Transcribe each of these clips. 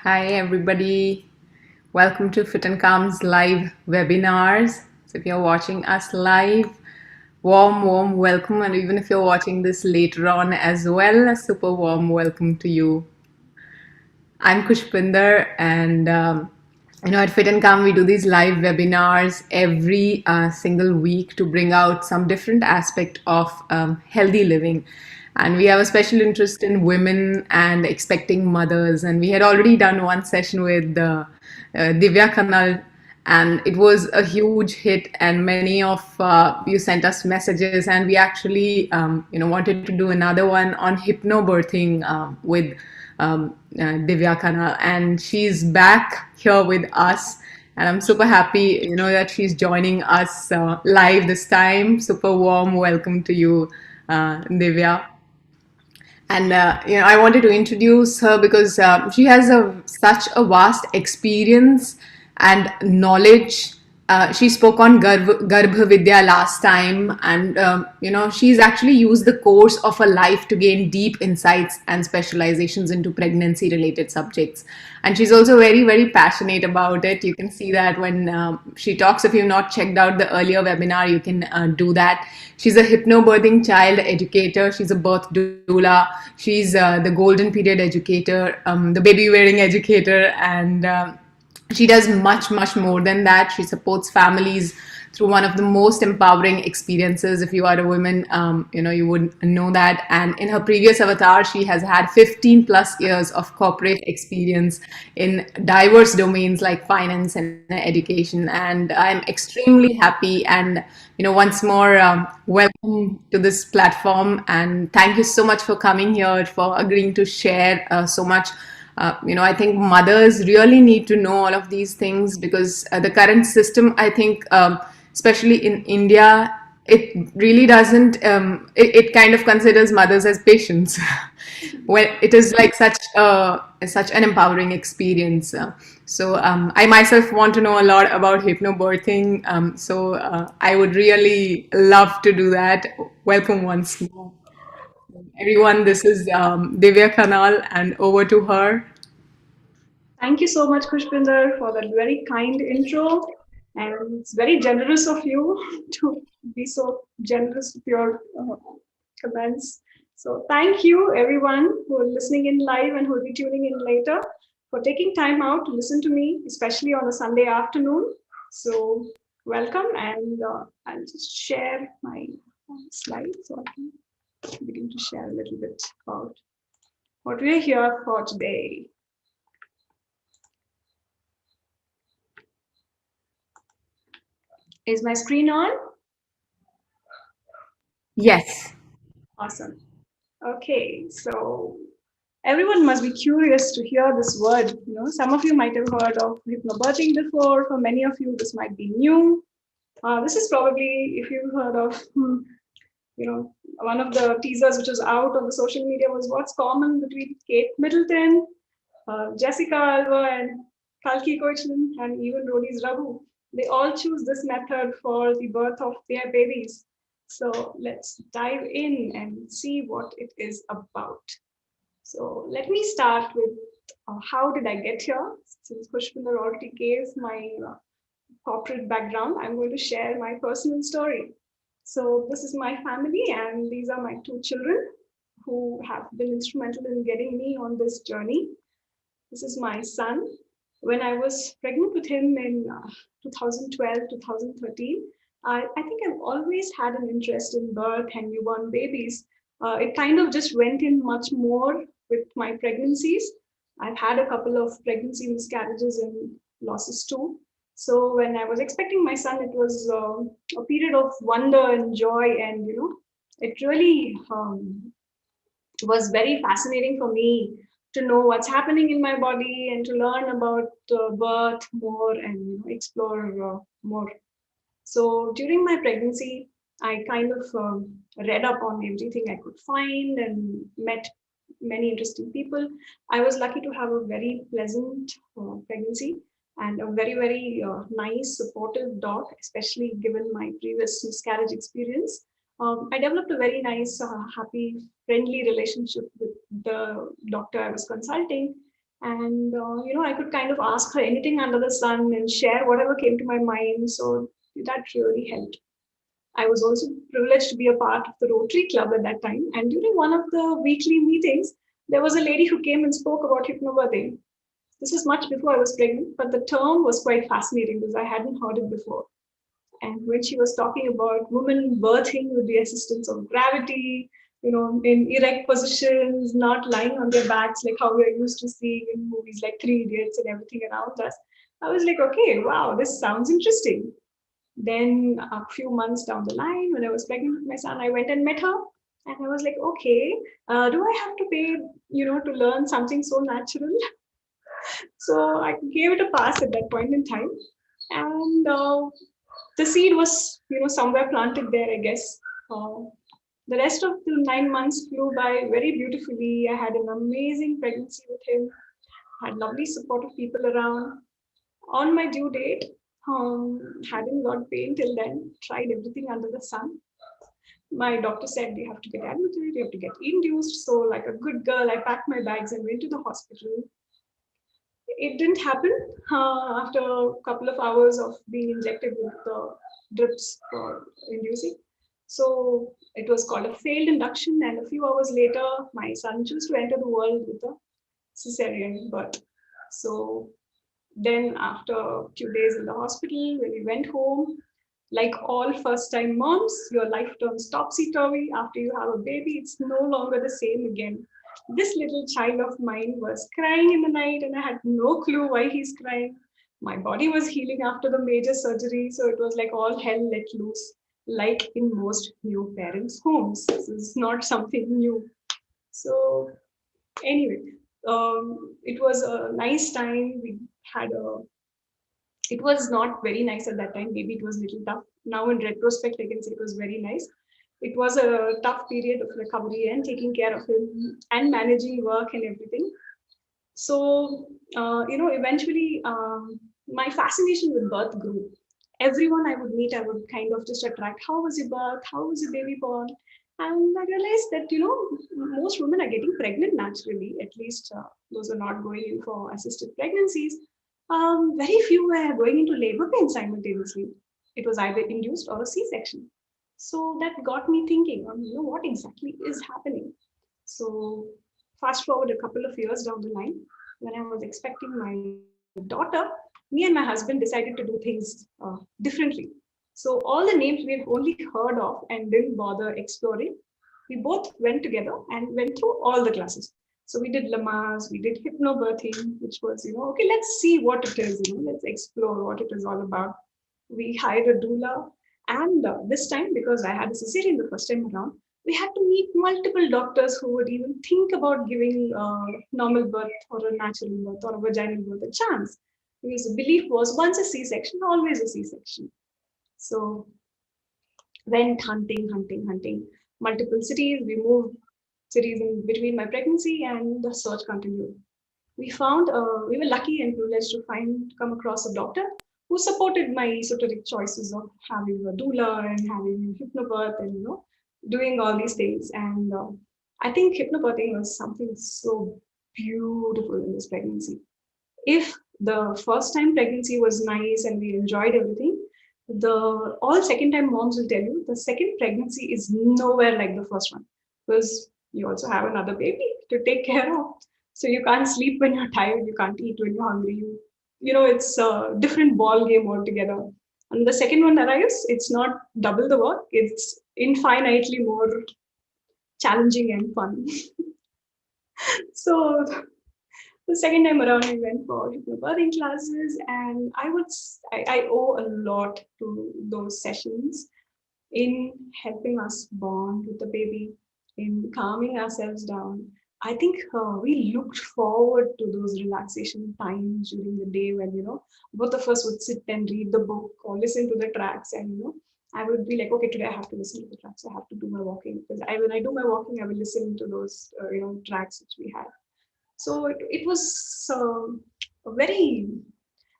Hi, everybody. Welcome to FitNCalm's live webinars. So, if you're watching us live, warm welcome. And even if you're watching this later on as well, a super warm welcome to you. I'm Kushpinder, and at FitNCalm, we do these live webinars every single week to bring out some different aspect of healthy living. And we have a special interest in women and expecting mothers. And we had already done one session with Divya Kanal, and it was a huge hit. And many of you sent us messages, and we actually, wanted to do another one on hypnobirthing with Divya Khanna, and she's back here with us. And I'm super happy, that she's joining us live this time. Super warm welcome to you, Divya. And I wanted to introduce her because she has such a vast experience and knowledge. She spoke on Garbha Vidya last time, and she's actually used the course of her life to gain deep insights and specializations into pregnancy-related subjects. And she's also very passionate about it. You can see that when she talks. If you've not checked out the earlier webinar, you can do that. She's a hypnobirthing child educator. She's a birth doula. She's the golden period educator, the baby wearing educator, and she does much more than that. She supports families through one of the most empowering experiences. If you are a woman, you would know that. And in her previous avatar, she has had 15 plus years of corporate experience in diverse domains like finance and education. And I'm extremely happy. And once more, welcome to this platform. And thank you so much for coming here, for agreeing to share so much. I think mothers really need to know all of these things because the current system, I think, especially in India, it really doesn't, it kind of considers mothers as patients when it is like such an empowering experience. So I myself want to know a lot about hypnobirthing. So I would really love to do that. Welcome once more. Everyone, this is Divya Kanal, and over to her. Thank you so much, Kushpinder, for that very kind intro. And it's very generous of you to be so generous with your comments. So thank you, everyone who are listening in live and who will be tuning in later, for taking time out to listen to me, especially on a Sunday afternoon. So welcome, and I'll just share my slides so I can begin to share a little bit about what we're here for today. Is my screen on? Yes. Awesome. Okay, so everyone must be curious to hear this word. Some of you might have heard of hypnobirthing before. For many of you, this might be new. This is probably, if you've heard of, one of the teasers which was out on the social media was what's common between Kate Middleton, Jessica Alba, and Kalki Koechlin, and even Rodi's Raghu. They all choose this method for the birth of their babies. So let's dive in and see what it is about. So let me start with how did I get here? Since Kushpinder already gave my corporate background, I'm going to share my personal story. So this is my family, and these are my two children who have been instrumental in getting me on this journey. This is my son. When I was pregnant with him in 2012, 2013, I think I've always had an interest in birth and newborn babies. It kind of just went in much more with my pregnancies. I've had a couple of pregnancy miscarriages and losses too. So when I was expecting my son, it was a period of wonder and joy, and it really was very fascinating for me to know what's happening in my body and to learn about birth more and explore more. So during my pregnancy, I kind of read up on everything I could find and met many interesting people. I was lucky to have a very pleasant pregnancy and a very nice, supportive doc, especially given my previous miscarriage experience. I developed a very nice, happy, friendly relationship with the doctor I was consulting. And I could kind of ask her anything under the sun and share whatever came to my mind. So that really helped. I was also privileged to be a part of the Rotary Club at that time. And during one of the weekly meetings, there was a lady who came and spoke about hypnobirthing. This was much before I was pregnant, but the term was quite fascinating because I hadn't heard it before. And when she was talking about women birthing with the assistance of gravity, in erect positions, not lying on their backs like how we are used to seeing in movies like Three Idiots and everything around us, I was like, okay, wow, this sounds interesting. Then a few months down the line, when I was pregnant with my son, I went and met her. And I was like, okay, do I have to pay, to learn something so natural? So I gave it a pass at that point in time. And the seed was, somewhere planted there, I guess. The rest of the 9 months flew by very beautifully. I had an amazing pregnancy with him, had lovely supportive people around. On my due date, hadn't got pain till then, tried everything under the sun. My doctor said, you have to get admitted, you have to get induced. So, like a good girl, I packed my bags and went to the hospital. It didn't happen after a couple of hours of being injected with the drips for inducing. So it was called a failed induction, and a few hours later, my son chose to enter the world with a cesarean birth. So then, after a few days in the hospital, when we went home, like all first time moms, your life turns topsy turvy after you have a baby. It's no longer the same again. This little child of mine was crying in the night, and I had no clue why he's crying. My body was healing after the major surgery, so it was like all hell let loose, like in most new parents' homes. This is not something new. So, anyway, it was a nice time. We had a it was not very nice at that time. Maybe it was a little tough. Now, in retrospect, I can say it was very nice. It was a tough period of recovery and taking care of him and managing work and everything. So, eventually, my fascination with birth grew. Everyone I would meet, I would kind of just attract. How was your birth? How was your baby born? And I realized that, most women are getting pregnant naturally, at least those are not going in for assisted pregnancies. Very few were going into labor pain simultaneously. It was either induced or a C-section. So that got me thinking, what exactly is happening? So fast forward a couple of years down the line, when I was expecting my daughter, me and my husband decided to do things differently. So all the names we had only heard of and didn't bother exploring, we both went together and went through all the classes. So we did Lamas, we did hypnobirthing, which was, okay, let's see what it is, let's explore what it is all about. We hired a doula. And this time, because I had a cesarean the first time around, we had to meet multiple doctors who would even think about giving normal birth or a natural birth or a vaginal birth a chance. Because the belief was once a C-section, always a C-section. So went hunting, multiple cities. We moved cities in between my pregnancy, and the search continued. We were lucky and privileged to come across a doctor who supported my esoteric choices of having a doula and having hypnobirth and, doing all these things. And I think hypnobirthing was something so beautiful in this pregnancy. If the first time pregnancy was nice and we enjoyed everything, the all second time moms will tell you the second pregnancy is nowhere like the first one, because you also have another baby to take care of. So you can't sleep when you're tired, you can't eat when you're hungry. It's a different ball game altogether. And the second one arrives, it's not double the work, it's infinitely more challenging and fun. So the second time around, we went for hypnobirthing classes, and I owe a lot to those sessions in helping us bond with the baby, in calming ourselves down. I think we looked forward to those relaxation times during the day when, both of us would sit and read the book or listen to the tracks. And, I would be like, okay, today I have to listen to the tracks. I have to do my walking, because when I do my walking, I will listen to those, tracks which we had. So it was very,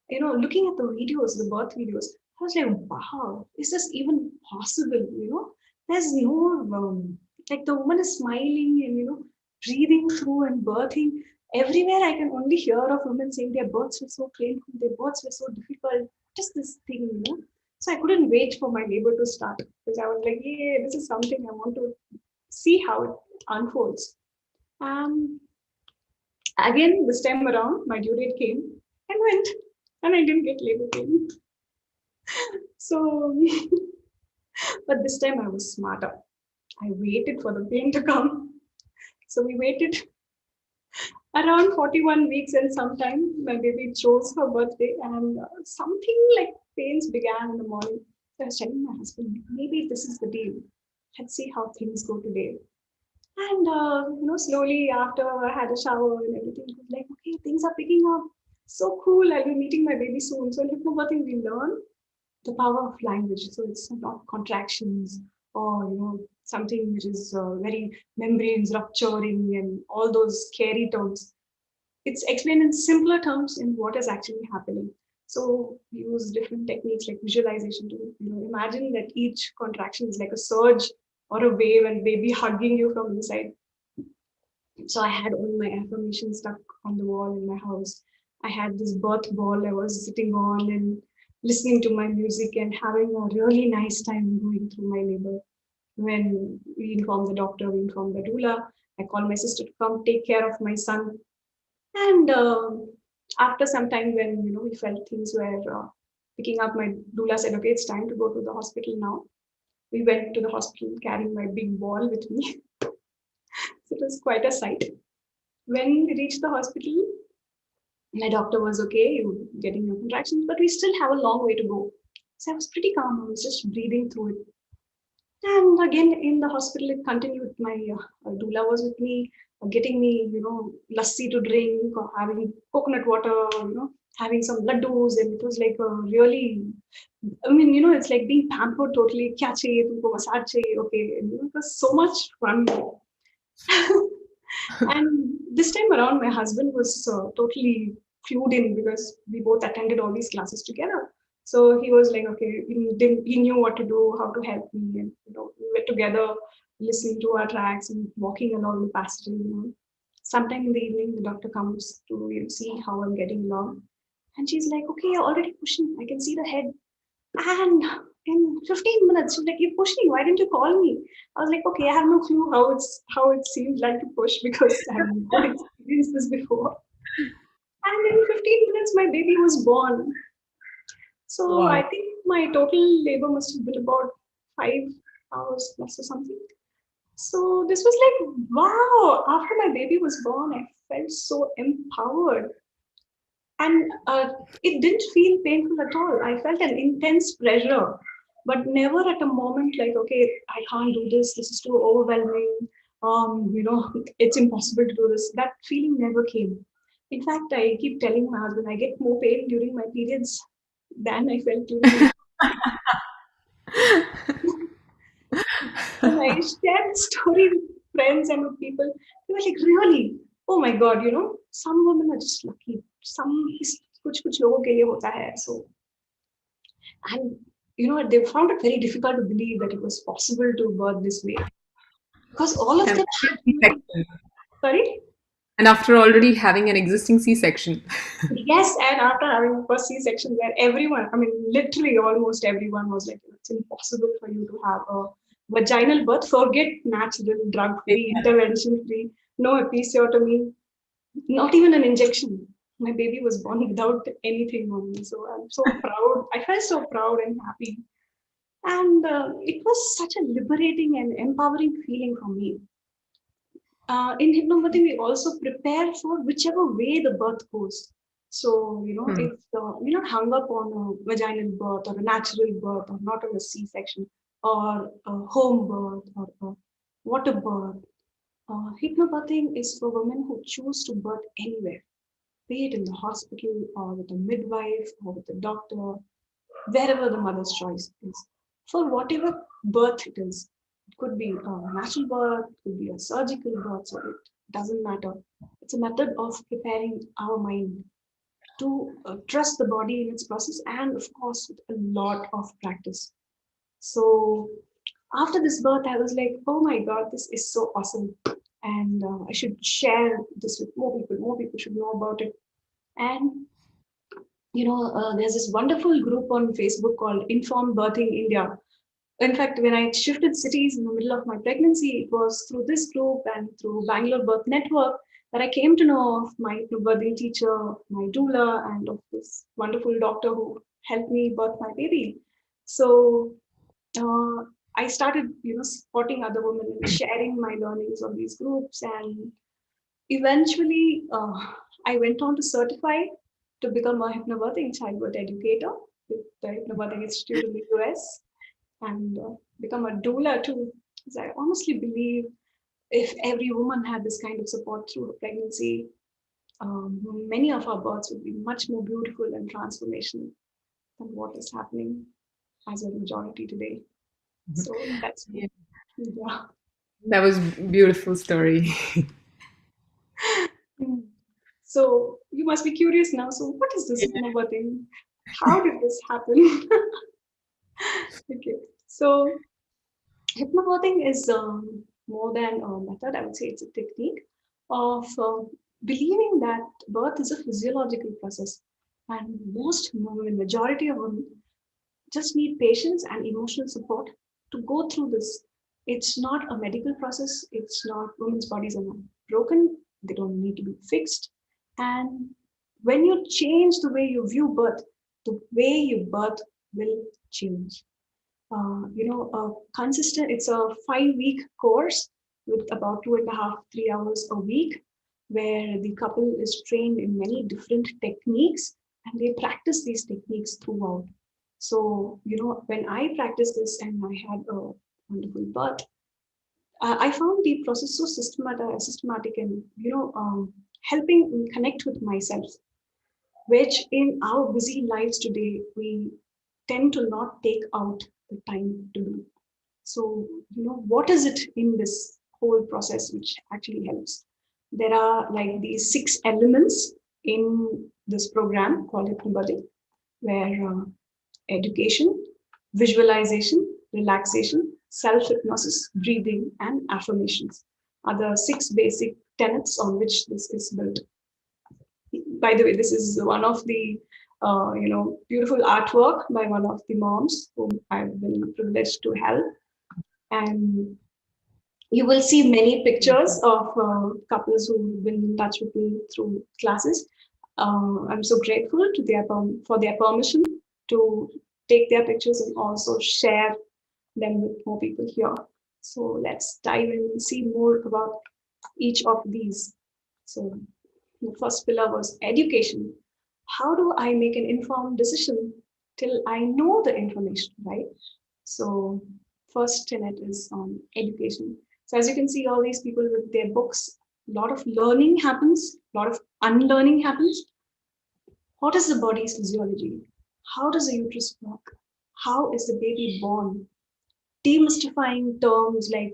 looking at the videos, the birth videos, I was like, wow, is this even possible? There's no, like the woman is smiling and, breathing through and birthing. Everywhere I can only hear of women saying their births were so painful, their births were so difficult. Just this thing, So I couldn't wait for my labor to start because I was like, yeah, this is something I want to see how it unfolds. Um, Again, this time around, my due date came and went, and I didn't get labor pain. So, but this time I was smarter. I waited for the pain to come. So we waited around 41 weeks and sometime my baby chose her birthday and something like pains began in the morning. So I was telling my husband, maybe this is the deal. Let's see how things go today. And slowly after I had a shower and everything, it was like, okay, things are picking up. So cool. I'll be meeting my baby soon. So in hypnobirthing, we learn the power of language. So it's not contractions or something which is very membranes rupturing and all those scary terms. It's explained in simpler terms in what is actually happening. So we use different techniques like visualization to imagine that each contraction is like a surge or a wave and baby hugging you from inside. So I had all my affirmations stuck on the wall in my house. I had this birth ball I was sitting on and listening to my music and having a really nice time going through my labor. When we informed the doctor, we informed the doula. I called my sister to come take care of my son. And after some time, when we felt things were picking up, my doula said, "Okay, it's time to go to the hospital now." We went to the hospital carrying my big ball with me. So it was quite a sight. When we reached the hospital, my doctor was okay, you getting your contractions, but we still have a long way to go. So I was pretty calm. I was just breathing through it. And again, in the hospital, it continued. My doula was with me, getting me, lassi to drink or having coconut water, having some laddus. And it was like a really, I mean, it's like being pampered totally. Kya chahiye, tumko massage chahiye, okay. And, it was so much fun. And this time around, my husband was totally flued in because we both attended all these classes together. So he was like, okay, he knew what to do, how to help me, and we were together listening to our tracks and walking along the passages. Sometime in the evening, the doctor comes to see how I'm getting along, and she's like, okay, you're already pushing. I can see the head. And in 15 minutes, she's like, "You're pushing. Why didn't you call me?" I was like, "Okay, I have no clue how it seems like to push because I've not experienced this before." And in 15 minutes, my baby was born. So I Wow. think my total labor must have been about 5 hours plus or something. So this was like, wow. After my baby was born, I felt so empowered. And it didn't feel painful at all. I felt an intense pressure, but never at a moment like, okay, I can't do this. This is too overwhelming. It's impossible to do this. That feeling never came. In fact, I keep telling my husband I get more pain during my periods than I felt during my. When I shared the story with friends and with people, they were like, really? Oh my God, some women are just lucky. Some कुछ लोगों के लिए होता है. So, and they found it very difficult to believe that it was possible to birth this way because all of And them after a had. C-section. Sorry. And after already having an existing C-section. Yes, and after having first C-section, where everyone, I mean, literally almost everyone was like, it's impossible for you to have a vaginal birth. Forget natural, drug-free, intervention-free, no episiotomy, not even an injection. My baby was born without anything on me. So I'm so proud. I felt so proud and happy. And it was such a liberating and empowering feeling for me. In hypnobirthing, we also prepare for whichever way the birth goes. So, Hmm. it's we're not hung up on a vaginal birth or a natural birth or not on a C-section or a home birth or a water birth. Hypnobirthing is for women who choose to birth anywhere, be it in the hospital or with a midwife or with a doctor, wherever the mother's choice is, for whatever birth it is. It could be a natural birth, it could be a surgical birth, so it doesn't matter. It's a method of preparing our mind to trust the body in its process and, of course, with a lot of practice. So, after this birth, I was like, oh my God, this is so awesome. and I should share this with more people. More people should know about it. And there's this wonderful group on Facebook called Informed Birthing India. In fact, when I shifted cities in the middle of my pregnancy, it was through this group and through Bangalore Birth Network that I came to know of my birthing teacher, my doula, and of this wonderful doctor who helped me birth my baby. So uh, I started, supporting other women and sharing my learnings on these groups. And eventually, I went on to certify to become a hypnobirthing childbirth educator with the Hypnobirthing Institute in the US, and become a doula too. Because I honestly believe if every woman had this kind of support through her pregnancy, many of our births would be much more beautiful and transformational than what is happening as a majority today. So that's Yeah. yeah. That was beautiful story. Mm. So you must be curious now. So what is this hypnobirthing? How did this happen? Okay. So hypnobirthing is more than a method. I would say it's a technique of believing that birth is a physiological process, and most women, majority of women, just need patience and emotional support to go through this. It's not a medical process. It's not, women's bodies are not broken. They don't need to be fixed. And when you change the way you view birth, the way you birth will change. Consistent, it's a 5 week course with about 2.5, 3 hours a week, where the couple is trained in many different techniques and they practice these techniques throughout. So, when I practiced this and I had a wonderful birth, I found the process so systematic and, helping me connect with myself, which in our busy lives today, we tend to not take out the time to do. So, what is it in this whole process which actually helps? There are like these 6 elements in this program called HypnoBirthing, where education, visualization, relaxation, self hypnosis, breathing, and affirmations are the 6 basic tenets on which this is built. By the way, this is one of the beautiful artwork by one of the moms whom I've been privileged to help, and you will see many pictures of couples who've been in touch with me through classes. I'm so grateful to for their permission to take their pictures and also share them with more people here. So let's dive in and see more about each of these. So the first pillar was education. How do I make an informed decision till I know the information, right? So first tenet is on education. So as you can see, all these people with their books, a lot of learning happens, a lot of unlearning happens. What is the body's physiology? How does the uterus work? How is the baby born? Demystifying terms like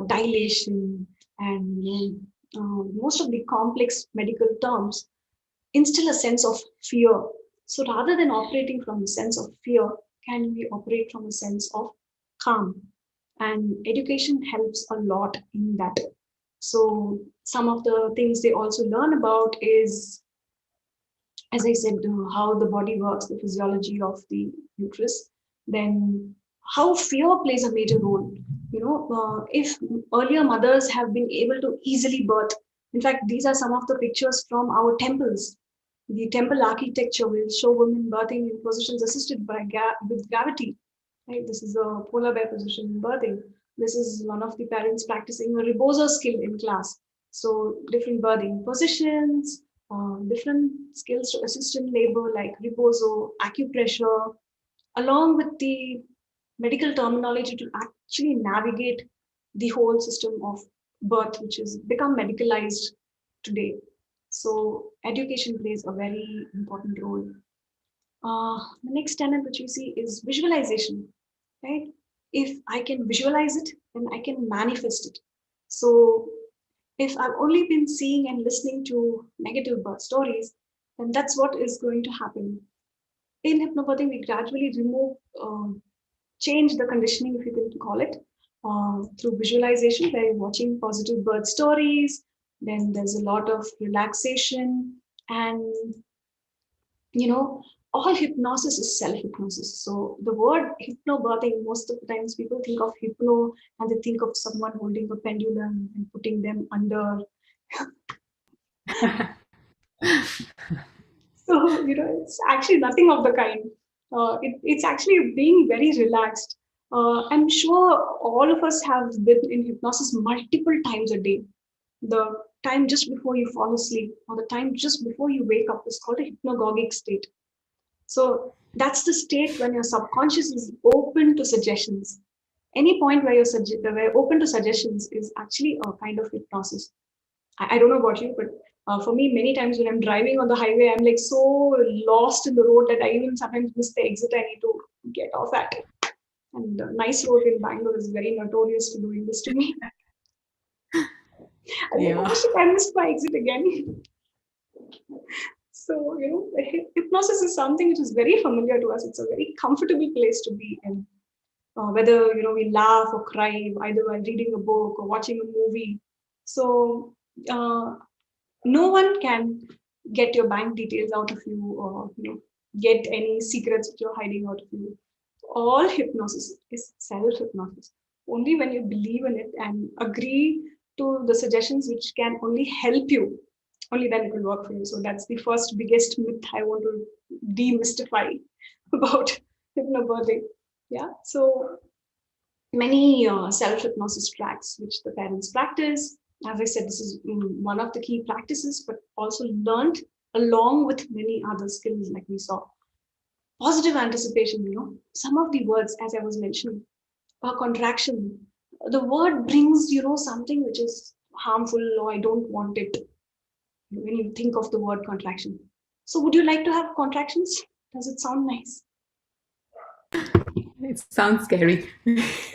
dilation and most of the complex medical terms instill a sense of fear. So rather than operating from a sense of fear, can we operate from a sense of calm? And education helps a lot in that. So some of the things they also learn about is, as I said, how the body works, the physiology of the uterus, then how fear plays a major role. If earlier mothers have been able to easily birth, in fact, these are some of the pictures from our temples. The temple architecture will show women birthing in positions assisted by with gravity. Right? This is a polar bear position in birthing. This is one of the parents practicing a rebozo skill in class. So different birthing positions, different skills to assist in labor like rebozo, acupressure, along with the medical terminology to actually navigate the whole system of birth, which has become medicalized today. So education plays a very important role. The next tenet which we see is visualization, right? If I can visualize it, then I can manifest it. So if I've only been seeing and listening to negative birth stories, then that's what is going to happen. In hypnobirthing, we gradually remove, change the conditioning, if you can call it, through visualization, where you're watching positive birth stories. Then there's a lot of relaxation, and all hypnosis is self-hypnosis. So the word hypnobirthing, most of the times people think of hypno and they think of someone holding a pendulum and putting them under. So, it's actually nothing of the kind. It's actually being very relaxed. I'm sure all of us have been in hypnosis multiple times a day. The time just before you fall asleep or the time just before you wake up is called a hypnagogic state. So that's the state when your subconscious is open to suggestions. Any point where you're open to suggestions is actually a kind of hypnosis. I don't know about you, but for me, many times when I'm driving on the highway, I'm like so lost in the road that I even sometimes miss the exit I need to get off at. And the nice road in Bangalore is very notorious for doing this to me. I'm like, oh shit, I missed my exit again. So, hypnosis is something which is very familiar to us. It's a very comfortable place to be in. Whether, we laugh or cry, either while reading a book or watching a movie. So, no one can get your bank details out of you or, get any secrets that you're hiding out of you. All hypnosis is self-hypnosis. Only when you believe in it and agree to the suggestions which can only help you, only then it will work for you. So that's the first biggest myth I want to demystify about hypnobirthing. Yeah. So many self-hypnosis tracks which the parents practice. As I said, this is one of the key practices, but also learned along with many other skills like we saw. Positive anticipation, some of the words, as I was mentioning, contraction. The word brings, something which is harmful or I don't want it when you think of the word contraction. So would you like to have contractions? Does it sound nice? It sounds scary.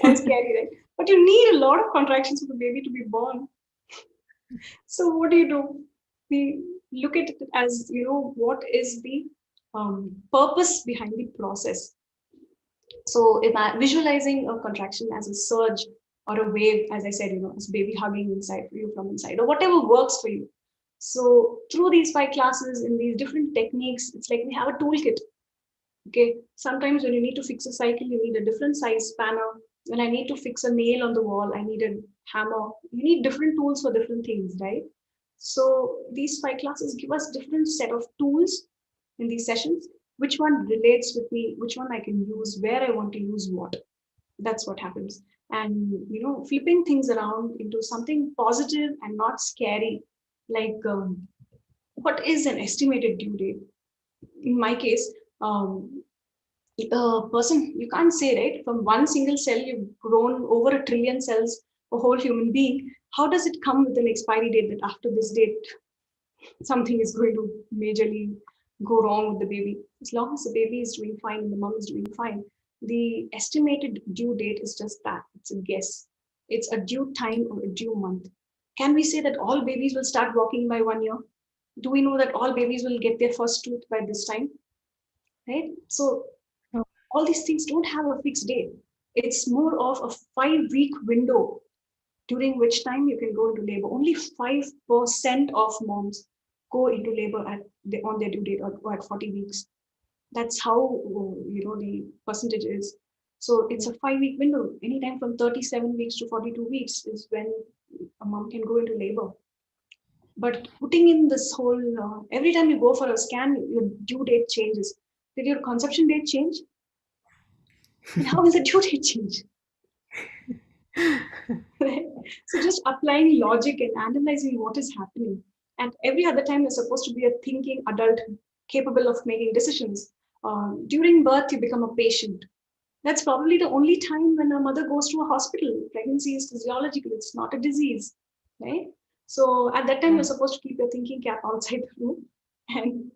Sounds scary, right? But you need a lot of contractions for the baby to be born. So what do? We look at it as, what is the purpose behind the process. So if I'm visualizing a contraction as a surge or a wave, as I said, as baby hugging inside for you from inside, or whatever works for you. So through these 5 classes in these different techniques, it's like we have a toolkit. Okay. Sometimes when you need to fix a cycle, you need a different size spanner. When I need to fix a nail on the wall, I need a hammer. You need different tools for different things, right? So these 5 classes give us different set of tools in these sessions. Which one relates with me? Which one I can use? Where I want to use what? That's what happens. And flipping things around into something positive and not scary, like what is an estimated due date? In my case, a person, you can't say, right? From one single cell, you've grown over 1 trillion cells, a whole human being. How does it come with an expiry date that after this date, something is going to majorly go wrong with the baby? As long as the baby is doing fine and the mom is doing fine, the estimated due date is just that. It's a guess. It's a due time or a due month. Can we say that all babies will start walking by 1 year? Do we know that all babies will get their first tooth by this time? Right? So all these things don't have a fixed date. It's more of a 5-week window during which time you can go into labor. Only 5% of moms go into labor on their due date or at 40 weeks. That's how the percentage is. So it's a 5-week window. Anytime from 37 weeks to 42 weeks is when a mom can go into labor. But putting in this whole, every time you go for a scan, your due date changes. Did your conception date change? And how will the due date change? Right? So just applying logic and analyzing what is happening. And every other time you're supposed to be a thinking adult capable of making decisions. During birth, you become a patient. That's probably the only time when a mother goes to a hospital. Pregnancy is physiological, it's not a disease, right? So at that time, you're supposed to keep your thinking cap outside the room and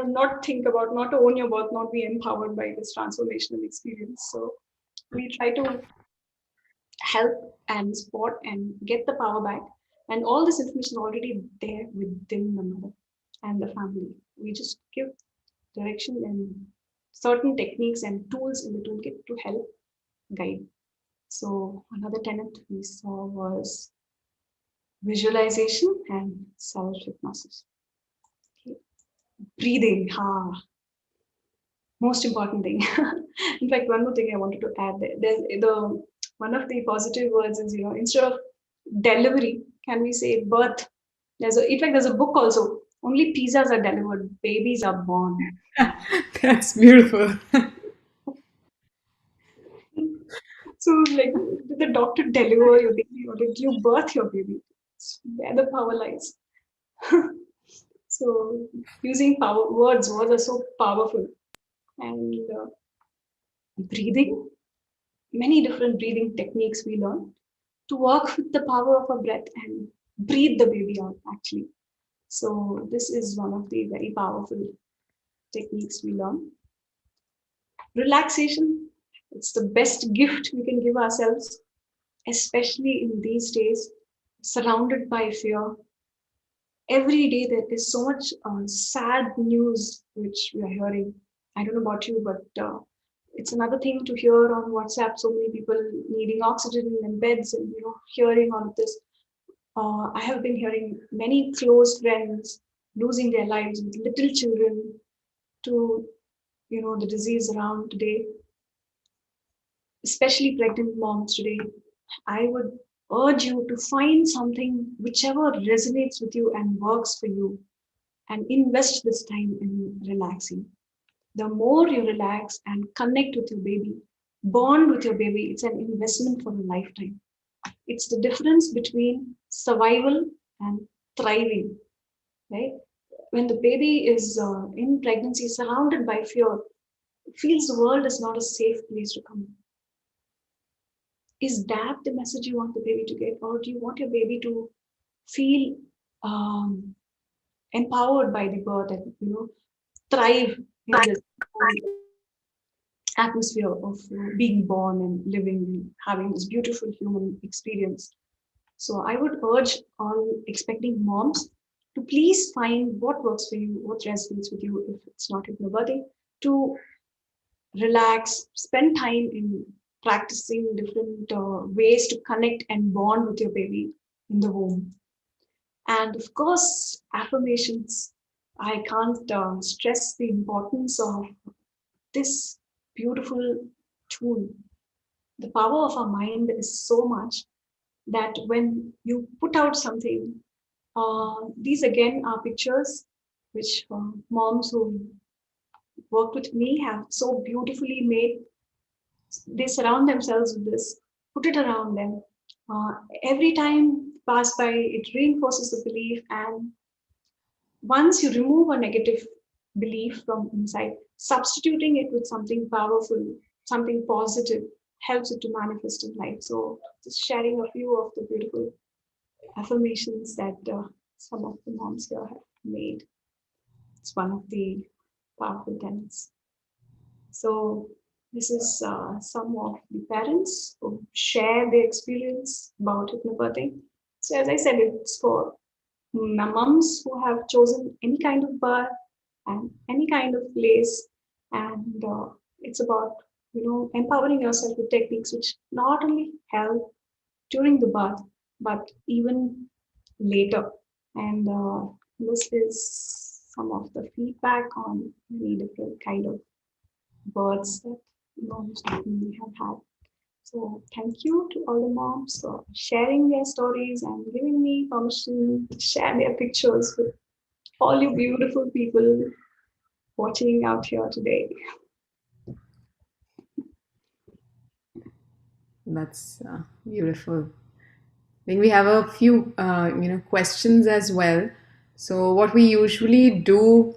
not think about, not to own your birth, not be empowered by this transformational experience. So we try to help and support and get the power back. And all this information already there within the mother and the family. We just give direction and certain techniques and tools in the toolkit to help guide. So another tenet we saw was visualization and self-hypnosis. Okay. Breathing, most important thing. In fact, one more thing I wanted to add there. The one of the positive words is, instead of delivery, can we say birth? In fact, there's a book also. Only pizzas are delivered, babies are born. That's beautiful. So, like, did the doctor deliver your baby or did you birth your baby? It's where the power lies. So, using words are so powerful. And breathing, many different breathing techniques we learn to work with the power of our breath and breathe the baby out, actually. So, this is one of the very powerful techniques we learn. Relaxation, it's the best gift we can give ourselves, especially in these days, surrounded by fear. Every day there is so much sad news which we are hearing. I don't know about you, but it's another thing to hear on WhatsApp. So many people needing oxygen and beds, and hearing all of this. I have been hearing many close friends losing their lives with little children to the disease around today, especially pregnant moms today. I would urge you to find something whichever resonates with you and works for you and invest this time in relaxing. The more you relax and connect with your baby, bond with your baby, it's an investment for a lifetime. It's the difference between survival and thriving, right? When the baby is in pregnancy, surrounded by fear, feels the world is not a safe place to come. Is that the message you want the baby to get, or do you want your baby to feel empowered by the birth and thrive in this atmosphere of being born and living and having this beautiful human experience? So I would urge all expecting moms to please find what works for you, what resonates with you if it's not hypnobirthing, to relax, spend time in practicing different ways to connect and bond with your baby in the womb. And of course, affirmations. I can't stress the importance of this beautiful tool. The power of our mind is so much that when you put out something, these again are pictures which moms who worked with me have so beautifully made. They surround themselves with this, put it around them. Every time pass by, it reinforces the belief. And once you remove a negative belief from inside, substituting it with something powerful, something positive, helps it to manifest in life. So, just sharing a few of the beautiful affirmations that some of the moms here have made. It's one of the powerful tenets. So this is some of the parents who share their experience about hypnobirthing. So as I said, it's for moms who have chosen any kind of birth and any kind of place, and it's about empowering yourself with techniques which not only help during the birth but even later. And this is some of the feedback on many different kind of births that moms we have had. So thank you to all the moms for sharing their stories and giving me permission to share their pictures with all you beautiful people watching out here today. That's beautiful. I think we have a few, questions as well. So what we usually do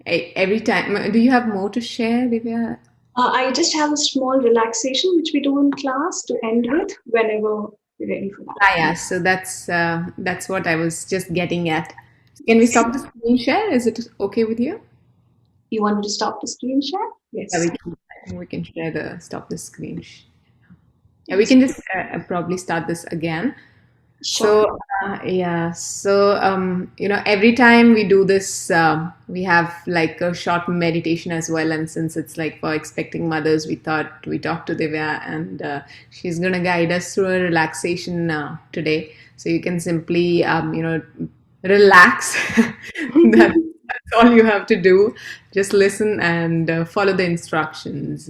every time. Do you have more to share, Divya? I just have a small relaxation which we do in class to end with whenever we're ready for that. Ah, yeah. So that's what I was just getting at. Can we Yes. stop the screen share? Is it okay with you? You want me to stop the screen share? Yeah, Yes. I think we can share the stop the screen. Yeah, we Yes. can just probably start this again. Sure. Every time we do this, we have like a short meditation as well. And since it's like for expecting mothers, we thought we talked to Divya, and she's going to guide us through a relaxation today. So you can simply, relax. That's all you have to do. Just listen and follow the instructions.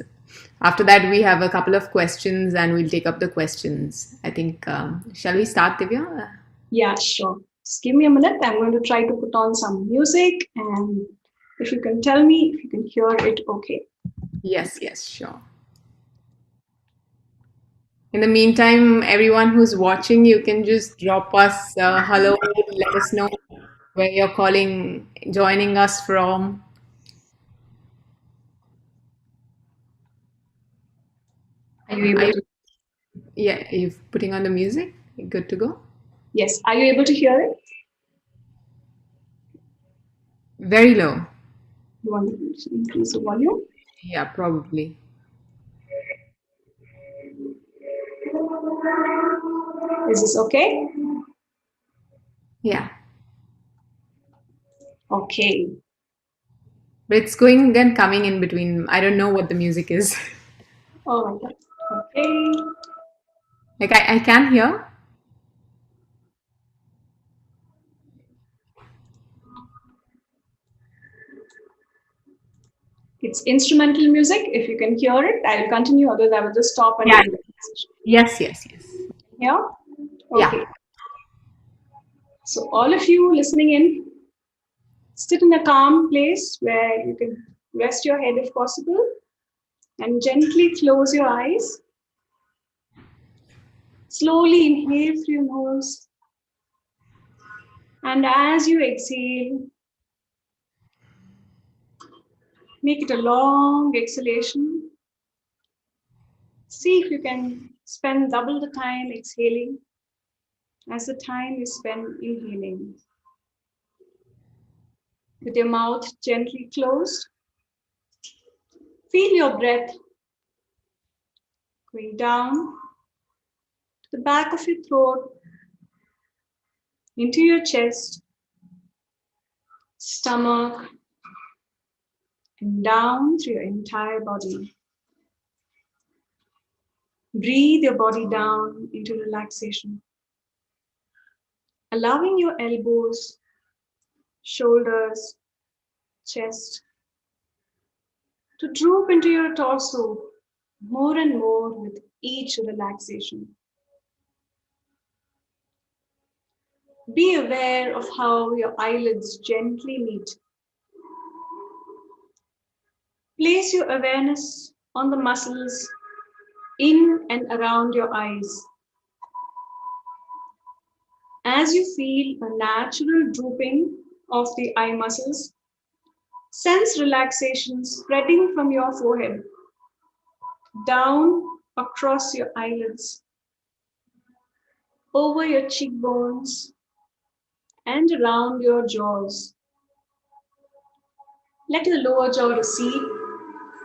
After that, we have a couple of questions and we'll take up the questions. I think, shall we start, Divya? Yeah, sure. Just give me a minute. I'm going to try to put on some music, and if you can tell me if you can hear it okay. Yes, yes, sure. In the meantime, everyone who's watching, you can just drop us hello, let us know where you're calling, joining us from. Are you Are able you, to? yeah, are you putting on the music? Good to go? Yes. Are you able to hear it? Very low. You want to increase the volume? Yeah, probably. Is this okay? Yeah. Okay. But it's going and coming in between. I don't know what the music is. Oh my God. Okay. Like I can hear. It's instrumental music. If you can hear it, I will continue. Otherwise, I will just stop and Yeah. end the session. Yes, yes, yes. Yeah. Yeah. Okay. So all of you listening in, sit in a calm place where you can rest your head if possible and gently close your eyes. Slowly inhale through your nose. And as you exhale, make it a long exhalation. See if you can spend double the time exhaling as the time you spend inhaling. With your mouth gently closed, feel your breath going down to the back of your throat, into your chest, stomach, and down through your entire body. Breathe your body down into relaxation, allowing your elbows, shoulders, chest to droop into your torso more and more with each relaxation. Be aware of how your eyelids gently meet. Place your awareness on the muscles in and around your eyes. As you feel a natural drooping of the eye muscles, sense relaxation spreading from your forehead down across your eyelids, over your cheekbones, and around your jaws. Let your lower jaw recede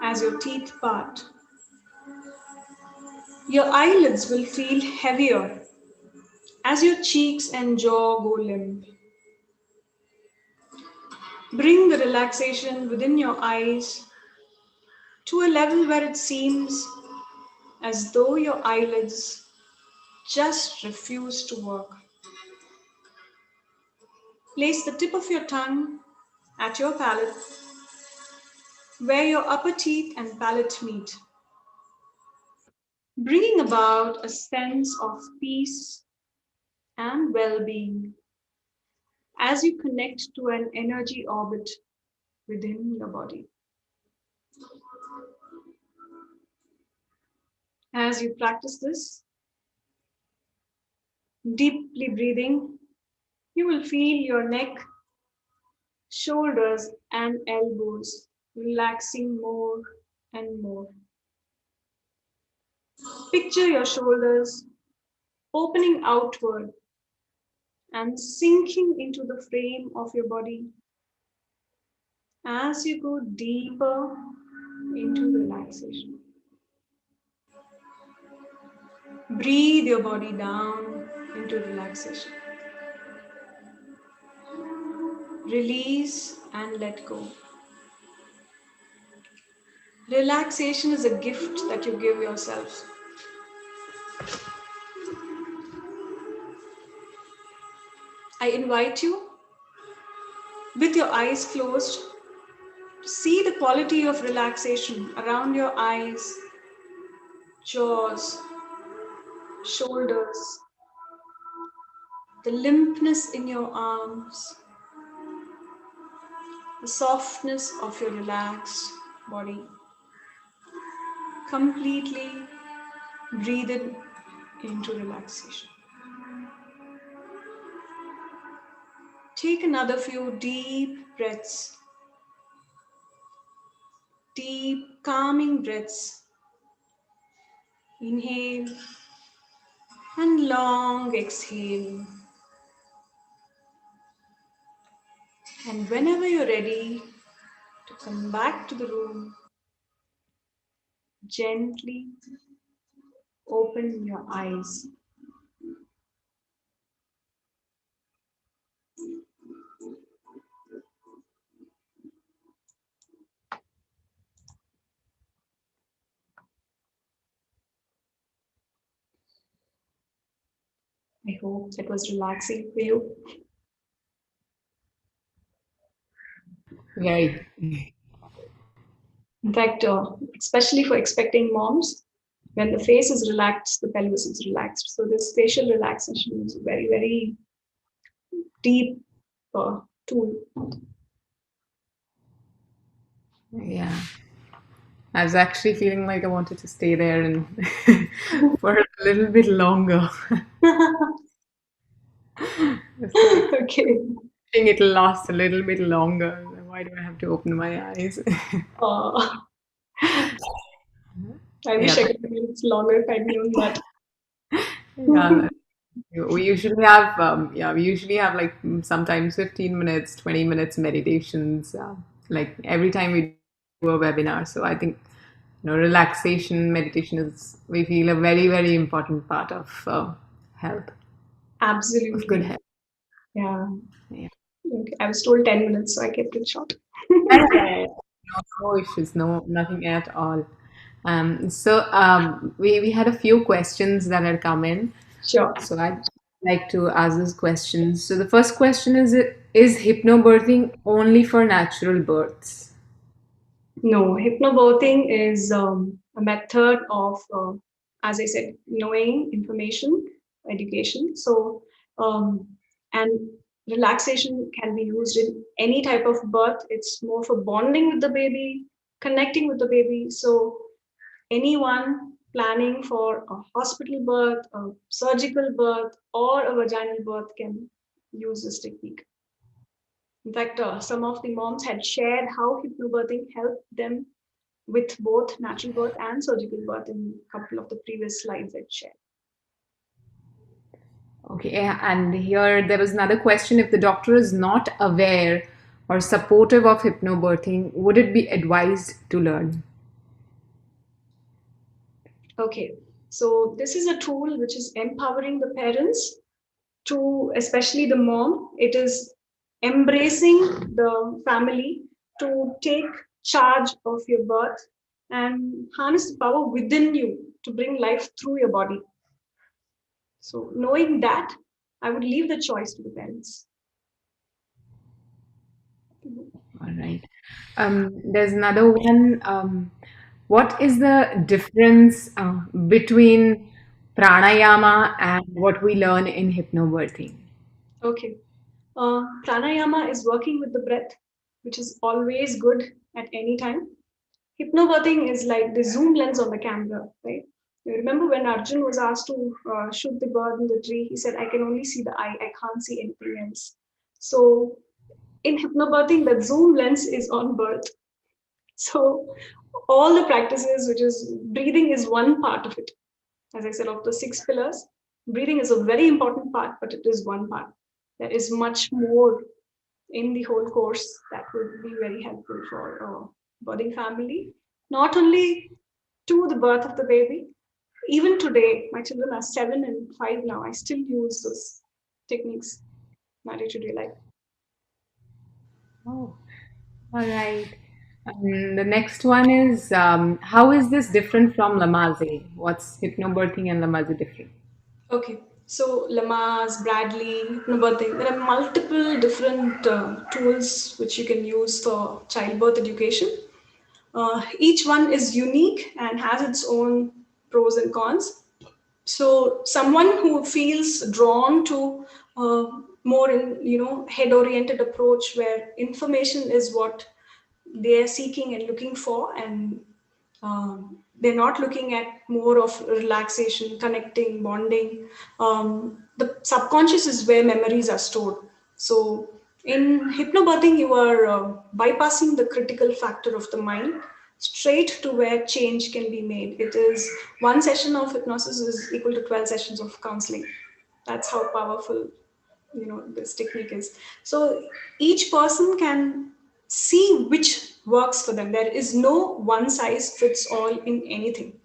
as your teeth part. Your eyelids will feel heavier as your cheeks and jaw go limp. Bring the relaxation within your eyes to a level where it seems as though your eyelids just refuse to work. Place the tip of your tongue at your palate, where your upper teeth and palate meet, bringing about a sense of peace and well being as you connect to an energy orbit within your body. As you practice this, deeply breathing, you will feel your neck, shoulders, and elbows relaxing more and more. Picture your shoulders opening outward and sinking into the frame of your body as you go deeper into relaxation. Breathe your body down into relaxation. Release and let go. Relaxation is a gift that you give yourself. I invite you, with your eyes closed, to see the quality of relaxation around your eyes, jaws, shoulders, the limpness in your arms, the softness of your relaxed body. Completely breathe into relaxation. Take another few deep breaths, deep calming breaths. Inhale and long exhale. And whenever you're ready to come back to the room, gently open your eyes. I hope that was relaxing for you. Very. In fact, especially for expecting moms, when the face is relaxed, the pelvis is relaxed. So this facial relaxation is a very, very deep tool. Yeah. I was actually feeling like I wanted to stay there and for a little bit longer. It's like Okay. I think it'll last a little bit longer. Why do I have to open my eyes? Uh, I wish I Yeah, could have been longer if I'd known that. yeah. We usually have like sometimes 15 minutes, 20 minutes meditations, like every time we do a webinar. So I think, relaxation, meditation is, we feel, a very, very important part of health, of good Absolutely. health. Yeah. Yeah. Okay. I was told 10 minutes, so I kept it short. Yeah. No issues, nothing at all. We had a few questions that had come in. Sure. So I'd like to ask those questions. So the first question is hypnobirthing only for natural births? No, hypnobirthing is a method of, as I said, knowing information, education. So, and relaxation can be used in any type of birth. It's more for bonding with the baby, connecting with the baby. So, anyone planning for a hospital birth, a surgical birth, or a vaginal birth can use this technique. In fact, some of the moms had shared how hypnobirthing helped them with both natural birth and surgical birth in a couple of the previous slides I'd shared. Okay, and here there was another question. If the doctor is not aware or supportive of hypnobirthing, would it be advised to learn? Okay, so this is a tool which is empowering the parents to, especially the mom, it is embracing the family to take charge of your birth and harness the power within you to bring life through your body. So, knowing that, I would leave the choice to the parents. All right. There's another one. What is the difference between pranayama and what we learn in hypnobirthing? Okay. Pranayama is working with the breath, which is always good at any time. Hypnobirthing is like the zoom lens on the camera, right? You remember when Arjun was asked to shoot the bird in the tree, he said, I can only see the eye, I can't see anything else. So in hypnobirthing, that zoom lens is on birth. So all the practices, which is breathing, is one part of it. As I said, of the 6 pillars, breathing is a very important part, but it is one part. There is much more in the whole course that would be very helpful for birthing family, not only to the birth of the baby, Even today, my children are 7 and 5 now. I still use those techniques in my day-to-day life. Oh, all right. The next one is how is this different from Lamaze? What's hypnobirthing and Lamaze different? Okay, so Lamaze, Bradley, hypnobirthing, there are multiple different tools which you can use for childbirth education. Each one is unique and has its own pros and cons. So someone who feels drawn to more in head oriented approach where information is what they are seeking and looking for, and they're not looking at more of relaxation, connecting, bonding. The subconscious is where memories are stored. So in hypnobirthing, you are bypassing the critical factor of the mind straight to where change can be made. It is one session of hypnosis is equal to 12 sessions of counseling. That's how powerful this technique is. So each person can see which works for them. There is no one size fits all in anything.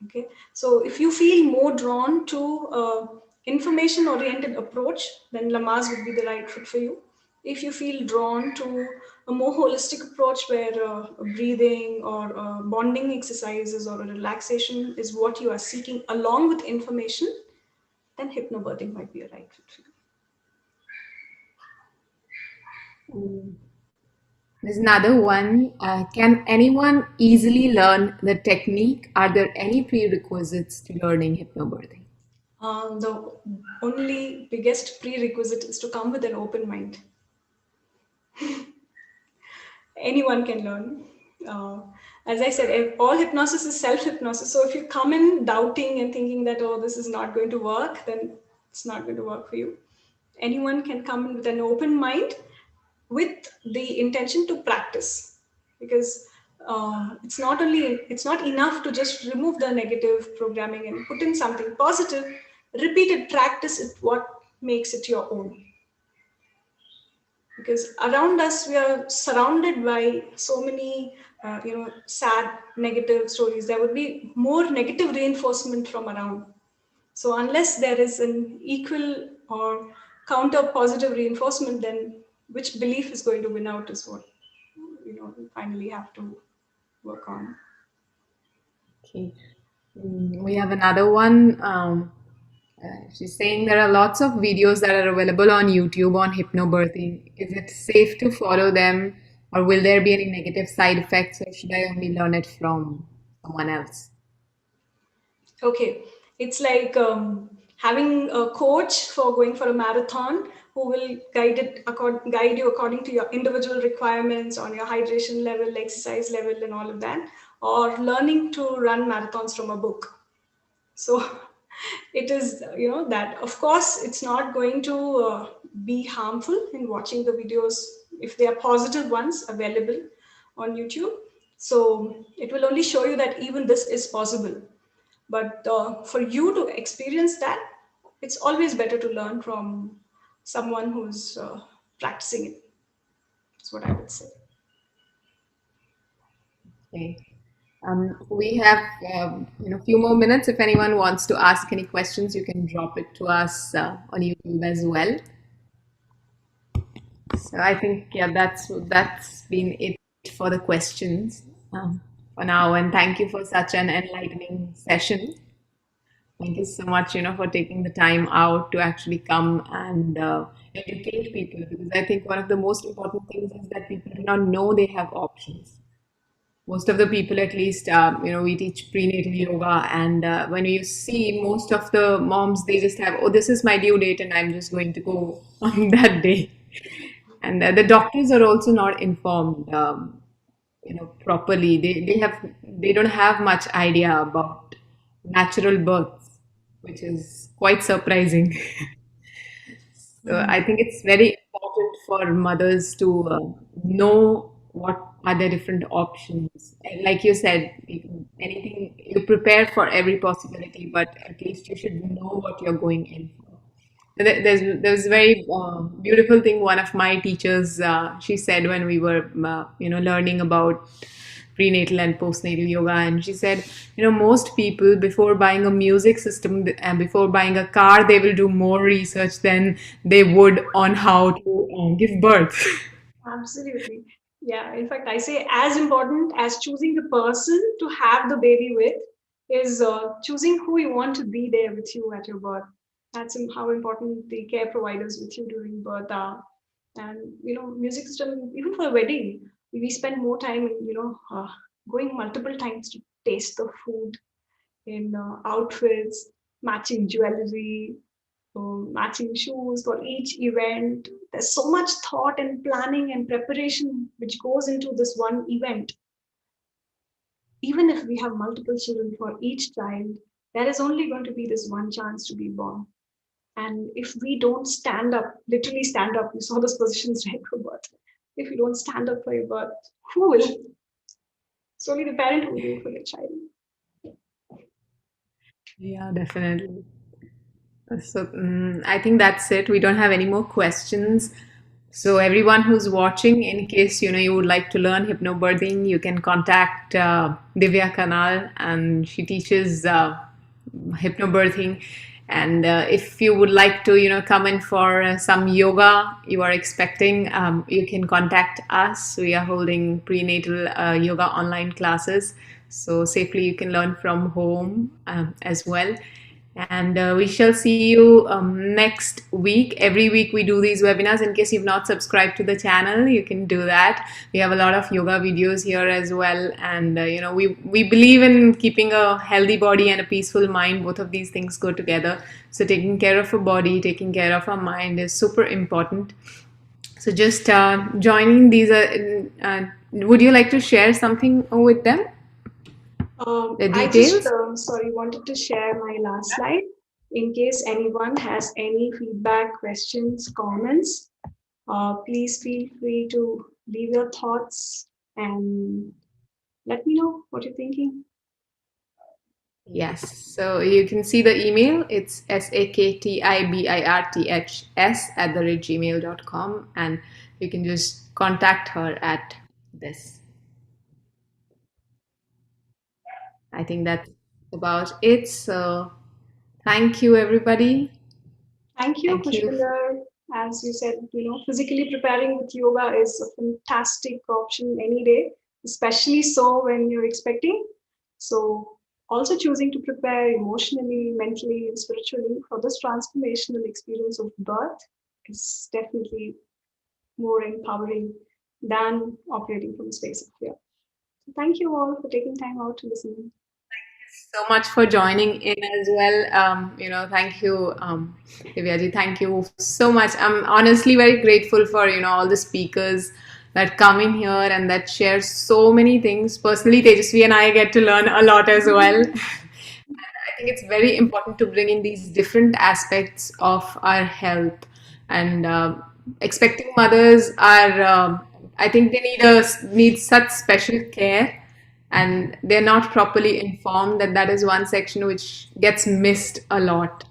Okay, so if you feel more drawn to information oriented approach, then Lamaze would be the right fit for you. If you feel drawn to a more holistic approach where breathing or bonding exercises or a relaxation is what you are seeking along with information, then hypnobirthing might be a right fit for you. There's another one. Can anyone easily learn the technique? Are there any prerequisites to learning hypnobirthing? The only biggest prerequisite is to come with an open mind. Anyone can learn. Uh, as I said, all hypnosis is self hypnosis. So if you come in doubting and thinking that, oh, this is not going to work, then it's not going to work for you. Anyone can come in with an open mind with the intention to practice, because it's not enough to just remove the negative programming and put in something positive. Repeated practice is what makes it your own, because around us we are surrounded by so many sad negative stories. There would be more negative reinforcement from around. So unless there is an equal or counter positive reinforcement, then which belief is going to win out is what we finally have to work on. Okay. We have another one. She's saying there are lots of videos that are available on YouTube on hypnobirthing. Is it safe to follow them, or will there be any negative side effects, or should I only learn it from someone else? Okay, it's like having a coach for going for a marathon who will guide you according to your individual requirements on your hydration level, exercise level, and all of that, or learning to run marathons from a book. So it is, that of course it's not going to be harmful in watching the videos if they are positive ones available on YouTube. So it will only show you that even this is possible. But for you to experience that, it's always better to learn from someone who's practicing it. That's what I would say. Okay. We have a few more minutes. If anyone wants to ask any questions, you can drop it to us on YouTube as well. So I think that's been it for the questions for now. And thank you for such an enlightening session. Thank you so much, for taking the time out to actually come and educate people, because I think one of the most important things is that people do not know they have options. Most of the people, at least, we teach prenatal yoga, and when you see most of the moms, they just have, oh, this is my due date, and I'm just going to go on that day. And the doctors are also not informed, properly. They don't have much idea about natural births, which is quite surprising. So I think it's very important for mothers to know what are the different options. And like you said, anything you prepare for every possibility, but at least you should know what you're going in for. There's a very beautiful thing. One of my teachers, she said when we were learning about prenatal and postnatal yoga, and she said, most people before buying a music system and before buying a car, they will do more research than they would on how to give birth. Absolutely. Yeah. In fact, I say as important as choosing the person to have the baby with is choosing who you want to be there with you at your birth. That's how important the care providers with you during birth are. And, music system, even for a wedding, we spend more time in, going multiple times to taste the food, in outfits, matching jewelry, matching shoes for each event. There's so much thought and planning and preparation which goes into this one event. Even if we have multiple children for each child, there is only going to be this one chance to be born. And if we don't stand up, literally stand up, you saw those positions right for birth. If you don't stand up for your birth, who will? It's only the parent who will do for their child. Yeah, definitely. So I think that's it. We don't have any more questions. So everyone who's watching, in case you would like to learn hypnobirthing, you can contact Divya Kanal, and she teaches hypnobirthing. And if you would like to come in for some yoga you are expecting, you can contact us. We are holding prenatal yoga online classes, so safely you can learn from home as well. And we shall see you next week. Every week we do these webinars. In case you've not subscribed to the channel, you can do that. We have a lot of yoga videos here as well. And we believe in keeping a healthy body and a peaceful mind. Both of these things go together. So taking care of our body, taking care of our mind is super important. So just joining these. Would you like to share something with them? The I details? just, wanted to share my last slide in case anyone has any feedback, questions, comments. Please feel free to leave your thoughts and let me know what you're thinking. Yes, so you can see the email. It's saktibirths@gmail.com, and you can just contact her at this. I think that's about it. So thank you, everybody. Thank you, Thank you. Pushpinder. As you said, physically preparing with yoga is a fantastic option any day, especially so when you're expecting. So, also choosing to prepare emotionally, mentally, and spiritually for this transformational experience of birth is definitely more empowering than operating from a space of fear. So, thank you all for taking time out to listen. So much for joining in as well. Thank you, Divyaji. Thank you so much. I'm honestly very grateful for all the speakers that come in here and that share so many things. Personally, Tejasvi and I get to learn a lot as well. I think it's very important to bring in these different aspects of our health, and expecting mothers are. I think they need such special care, and they're not properly informed. That is one section which gets missed a lot,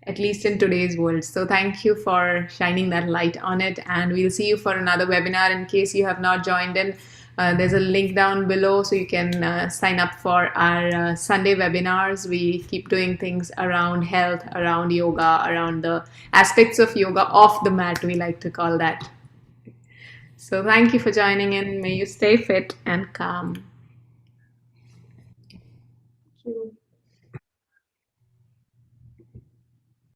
at least in today's world. So thank you for shining that light on it, and we'll see you for another webinar. In case you have not joined in, there's a link down below so you can sign up for our Sunday webinars. We keep doing things around health, around yoga, around the aspects of yoga off the mat, we like to call that. So thank you for joining in. May you stay fit and calm.